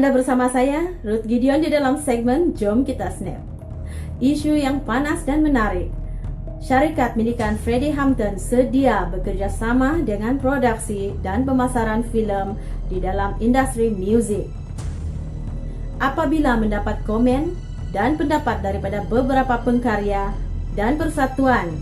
Anda bersama saya, Ruth Gideon, di dalam segmen Jom Kita Snap. Isu yang panas dan menarik. Syarikat Milikan Freddie Hampton sedia bekerja sama dengan produksi dan pemasaran filem di dalam industri musik. Apabila mendapat komen dan pendapat daripada beberapa pengkarya dan persatuan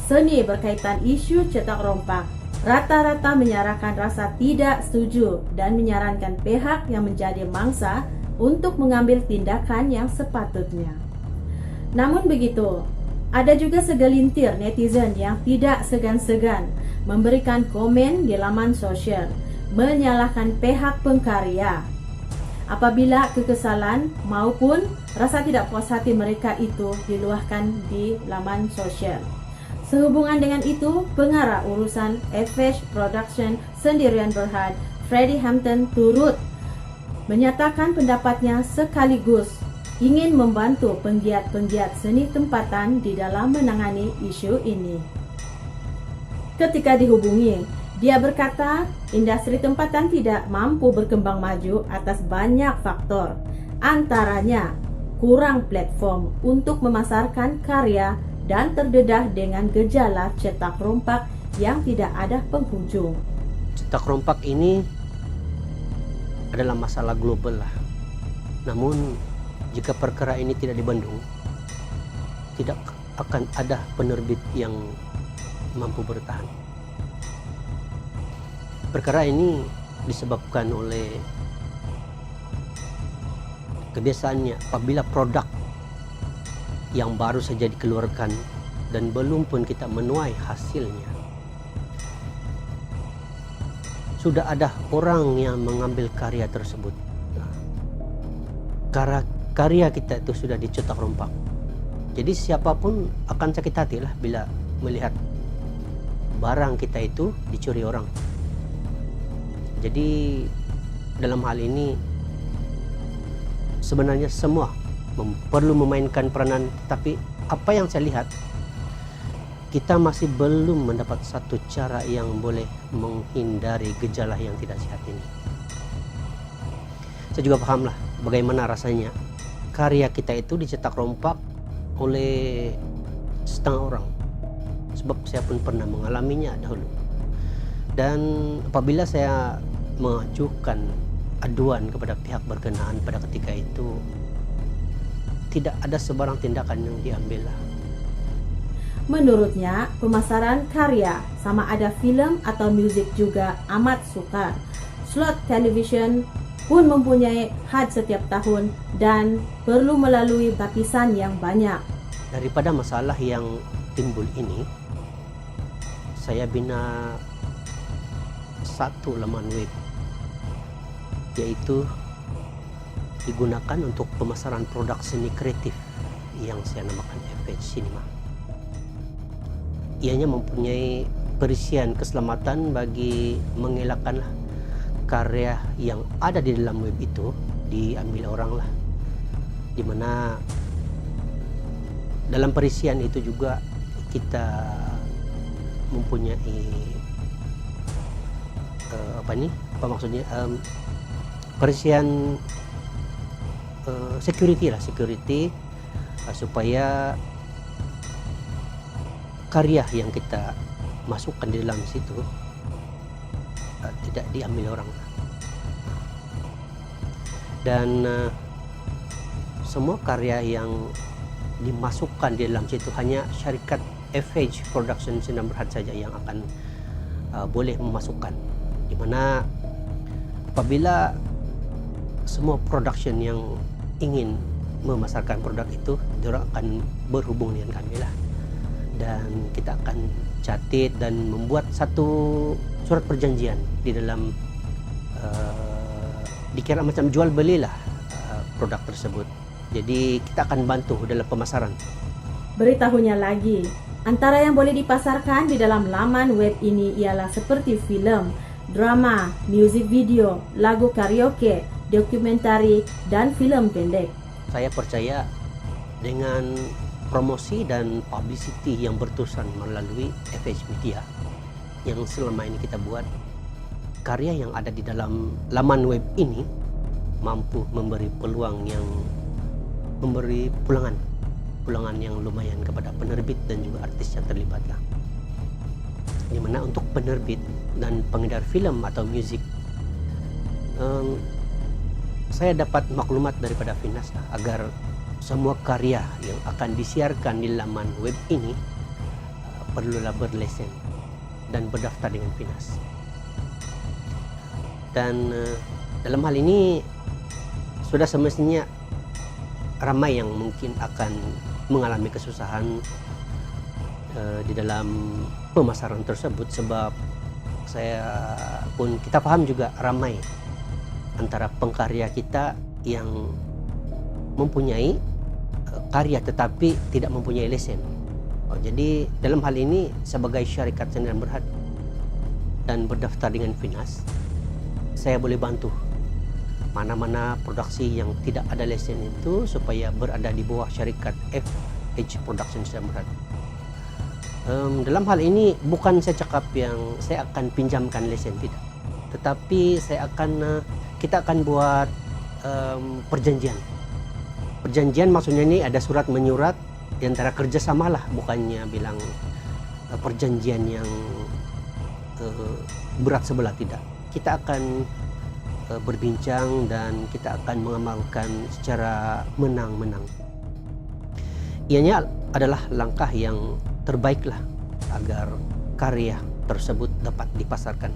seni berkaitan isu cetak rompak, rata-rata menyatakan rasa tidak setuju dan menyarankan pihak yang menjadi mangsa untuk mengambil tindakan yang sepatutnya. Namun begitu, ada juga segelintir netizen yang tidak segan-segan memberikan komen di laman sosial, menyalahkan pihak pengkarya apabila kekesalan maupun rasa tidak puas hati mereka itu diluahkan di laman sosial. Sehubungan dengan itu, pengarah urusan FH Production Sendirian Berhad, Freddie Hampton, turut menyatakan pendapatnya sekaligus ingin membantu penggiat-penggiat seni tempatan di dalam menangani isu ini. Ketika dihubungi, dia berkata industri tempatan tidak mampu berkembang maju atas banyak faktor, antaranya kurang platform untuk memasarkan karya dan terdedah dengan gejala cetak rompak yang tidak ada penghujung. Cetak rompak ini adalah masalah global lah. Namun jika perkara ini tidak dibendung, tidak akan ada penerbit yang mampu bertahan. Perkara ini disebabkan oleh kebiasaannya apabila produk yang baru saja dikeluarkan dan belum pun kita menuai hasilnya, sudah ada orang yang mengambil karya tersebut. Karya kita itu sudah dicetak rompak. Jadi siapapun akan sakit hati lah bila melihat barang kita itu dicuri orang. Jadi dalam hal ini sebenarnya semua perlu memainkan peranan, tapi apa yang saya lihat, kita masih belum mendapat satu cara yang boleh menghindari gejala yang tidak sehat ini. Saya juga pahamlah bagaimana rasanya karya kita itu dicetak rompak oleh setengah orang, sebab saya pun pernah mengalaminya dahulu. Dan apabila saya mengajukan aduan kepada pihak berkenaan pada ketika itu, tidak ada sebarang tindakan yang diambil. Menurutnya, pemasaran karya sama ada film atau musik juga amat sukar. Slot television pun mempunyai had setiap tahun dan perlu melalui lapisan yang banyak. Daripada masalah yang timbul ini, saya bina satu laman web, yaitu digunakan untuk pemasaran produk seni kreatif yang saya namakan FH Cinema. Ianya mempunyai perisian keselamatan bagi mengelakkanlah karya yang ada di dalam web itu diambil orang lah, dimana dalam perisian itu juga kita mempunyai perisian security supaya karya yang kita masukkan di dalam situ tidak diambil orang. Dan semua karya yang dimasukkan di dalam situ hanya syarikat FH Production Sendirian Berhad saja yang akan boleh memasukkan, di mana apabila semua production yang ingin memasarkan produk itu, dia akan berhubung dengan kami lah, dan kita akan catat dan membuat satu surat perjanjian di dalam dikira macam jual belilah produk tersebut. Jadi kita akan bantu dalam pemasaran. Beritahunya lagi, antara yang boleh dipasarkan di dalam laman web ini ialah seperti film, drama, music video, lagu karaoke, dokumentari, dan film pendek. Saya percaya dengan promosi dan publicity yang berterusan melalui FH Media yang selama ini kita buat, karya yang ada di dalam laman web ini mampu memberi pulangan yang lumayan kepada penerbit dan juga artis yang terlibat lah. Dimana untuk penerbit dan pengedar film atau musik, saya dapat maklumat daripada Finas lah, agar semua karya yang akan disiarkan di laman web ini perlulah berlesen dan berdaftar dengan Finas. Dan dalam hal ini sudah semestinya ramai yang mungkin akan mengalami kesusahan di dalam pemasaran tersebut, sebab kita paham juga ramai antara pengkarya kita yang mempunyai karya tetapi tidak mempunyai lesen. Jadi dalam hal ini sebagai syarikat seni dan berhad dan berdaftar dengan Finas, saya boleh bantu mana-mana produksi yang tidak ada lesen itu supaya berada di bawah syarikat FH Production dan Berhad. Dalam hal ini bukan saya cakap yang saya akan pinjamkan lesen, tidak, tetapi kita akan buat perjanjian maksudnya ini ada surat menyurat di antara kerjasama lah, bukannya bilang perjanjian yang berat sebelah, tidak. Kita akan berbincang dan kita akan mengamalkan secara menang-menang. Ianya adalah langkah yang terbaik lah agar karya tersebut dapat dipasarkan.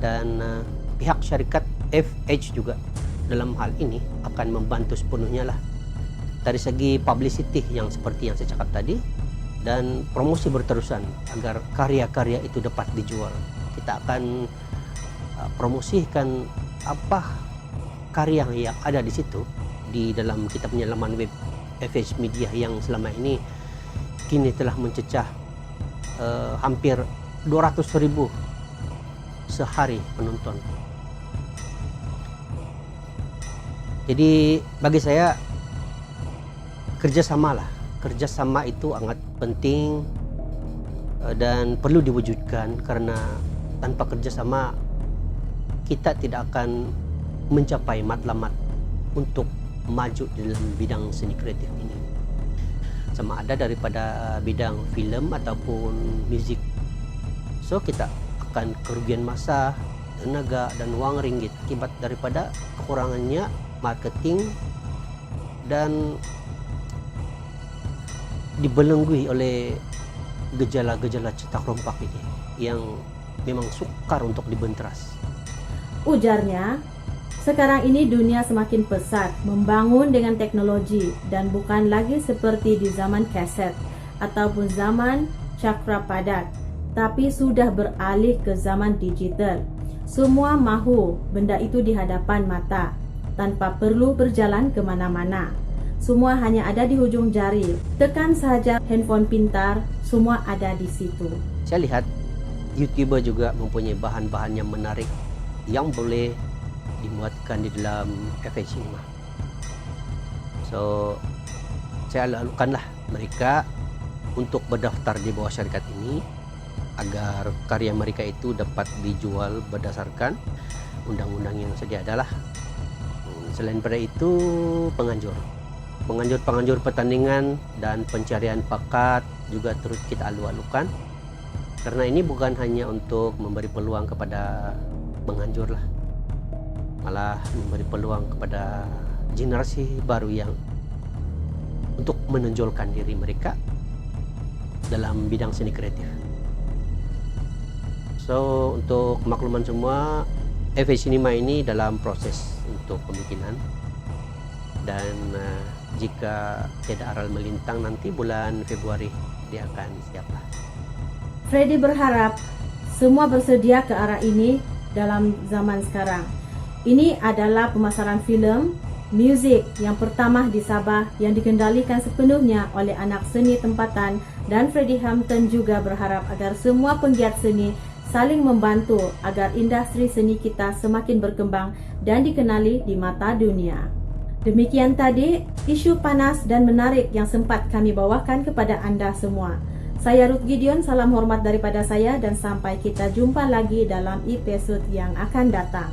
Dan pihak syarikat FH juga dalam hal ini akan membantu sepenuhnya lah dari segi publicity yang seperti yang saya cakap tadi, dan promosi berterusan agar karya-karya itu dapat dijual. Kita akan promosikan apa karya yang ada di situ di dalam kita punya laman web FH Media yang selama ini kini telah mencecah hampir 200.000 sehari penonton. Jadi bagi saya kerjasama itu sangat penting dan perlu diwujudkan, karena tanpa kerjasama kita tidak akan mencapai matlamat untuk maju di dalam bidang seni kreatif ini, sama ada daripada bidang film ataupun musik. So kita akan kerugian masa, tenaga dan uang ringgit akibat daripada kekurangannya marketing dan dibelenggu oleh gejala-gejala cetak rompak ini yang memang sukar untuk dibenteras. Ujarnya, sekarang ini dunia semakin pesat membangun dengan teknologi dan bukan lagi seperti di zaman kaset ataupun zaman cakra padat, tapi sudah beralih ke zaman digital. Semua mahu benda itu di hadapan mata tanpa perlu berjalan ke mana-mana. Semua hanya ada di hujung jari. Tekan saja handphone pintar, semua ada di situ. Saya lihat YouTuber juga mempunyai bahan-bahan yang menarik yang boleh dimuatkan di dalam FH Cinema. So saya lakukanlah mereka untuk berdaftar di bawah syarikat ini agar karya mereka itu dapat dijual berdasarkan undang-undang yang sedia adalah. Selain pada itu penganjur pertandingan dan pencarian bakat juga terus kita alu-alukan, karena ini bukan hanya untuk memberi peluang kepada penganjur lah, malah memberi peluang kepada generasi baru yang untuk menonjolkan diri mereka dalam bidang seni kreatif. So untuk kemakluman semua, FH Cinema ini dalam proses untuk pembikinan, dan jika tidak aral melintang nanti bulan Februari dia akan siap lah. Freddy berharap semua bersedia ke arah ini dalam zaman sekarang. Ini adalah pemasaran filem, muzik yang pertama di Sabah yang dikendalikan sepenuhnya oleh anak seni tempatan, dan Freddy Hampton juga berharap agar semua penggiat seni saling membantu agar industri seni kita semakin berkembang dan dikenali di mata dunia. Demikian tadi isu panas dan menarik yang sempat kami bawakan kepada anda semua. Saya Ruth Gideon, salam hormat daripada saya dan sampai kita jumpa lagi dalam episode yang akan datang.